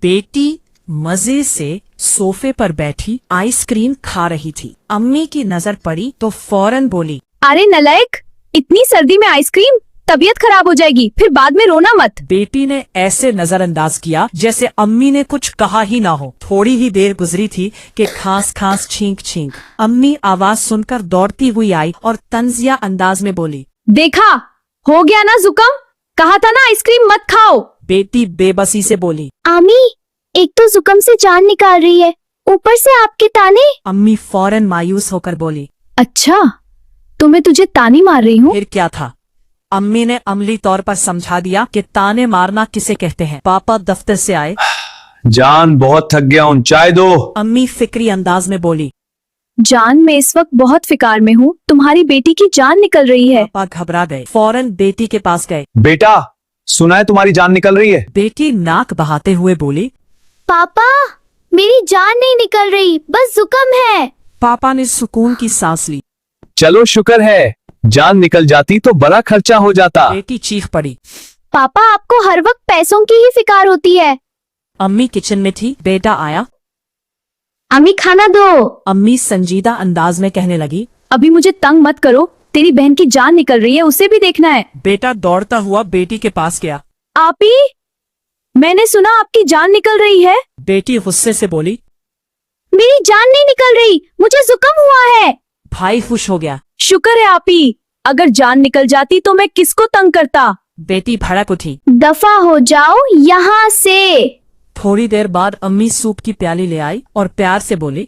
बेटी मजे से सोफे पर बैठी आइसक्रीम खा रही थी। अम्मी की नजर पड़ी तो फौरन बोली, अरे नलायक, इतनी सर्दी में आइसक्रीम, तबीयत खराब हो जाएगी, फिर बाद में रोना मत। बेटी ने ऐसे नजरअंदाज किया जैसे अम्मी ने कुछ कहा ही ना हो। थोड़ी ही देर गुजरी थी कि खांस खांस छींक छींक अम्मी आवाज सुनकर दौड़ती हुई आई और तंजिया अंदाज में बोली, देखा, हो गया ना जुकाम, कहा था ना आइसक्रीम मत खाओ। बेटी बेबसी से बोली, आमी, एक तो जुकाम से जान निकाल रही है, ऊपर से आपके ताने। अम्मी फौरन मायूस होकर बोली, अच्छा, तो मैं तुझे तानी मार रही हूँ? फिर क्या था। अम्मी ने अमली तौर पर समझा दिया कि ताने मारना किसे कहते हैं। पापा दफ्तर से आए। जान, बहुत थक गया हूँ, चाय दो। अम्मी फिक्री अंदाज में बोली, जान, मैं इस वक्त बहुत फिकार में हूँ, तुम्हारी बेटी की जान निकल रही है। पापा घबरा गए, फौरन बेटी के पास गए। बेटा, सुना है तुम्हारी जान निकल रही है? बेटी नाक बहाते हुए बोली, पापा, मेरी जान नहीं निकल रही, बस जुकाम है। पापा ने सुकून की सांस ली। चलो शुक्र है, जान निकल जाती तो बड़ा खर्चा हो जाता। बेटी चीख पड़ी, पापा, आपको हर वक्त पैसों की ही फिकार होती है। अम्मी किचन में थी। बेटा आया। अम्मी, खाना दो। अम्मी संजीदा अंदाज में कहने लगी, अभी मुझे तंग मत करो, तेरी बहन की जान निकल रही है, उसे भी देखना है। बेटा दौड़ता हुआ बेटी के पास गया। आपी, मैंने सुना आपकी जान निकल रही है। बेटी गुस्से से बोली, मेरी जान नहीं निकल रही, मुझे जुकाम हुआ है। भाई खुश हो गया। शुक्र है आपी, अगर जान निकल जाती तो मैं किसको तंग करता। बेटी भड़क उठी, दफा हो जाओ यहाँ से। थोड़ी देर बाद अम्मी सूप की प्याली ले आई और प्यार से बोली,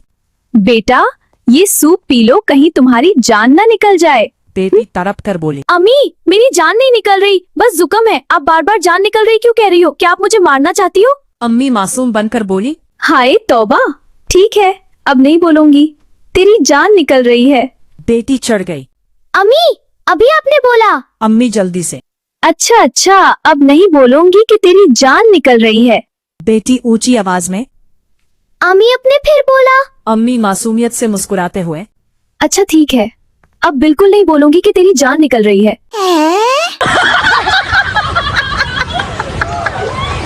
बेटा, ये सूप पी लो, कहीं तुम्हारी जान ना निकल जाए। बेटी तड़प कर बोली, अम्मी, मेरी जान नहीं निकल रही, बस जुकाम है। आप बार बार जान निकल रही क्यों कह रही हो? क्या आप मुझे मारना चाहती हो? अम्मी मासूम बनकर बोली, हाय तौबा, ठीक है, अब नहीं बोलूंगी, तेरी जान निकल रही है। बेटी चढ़ गई। अम्मी, अभी आपने बोला? अम्मी जल्दी से, अच्छा, अब नहीं बोलूंगी कि तेरी जान निकल रही है। बेटी ऊंची आवाज में। अम्मी, आपने फिर बोला? अम्मी मासूमियत से मुस्कुराते हुए, अच्छा ठीक है, अब बिल्कुल नहीं बोलूंगी कि तेरी जान निकल रही है।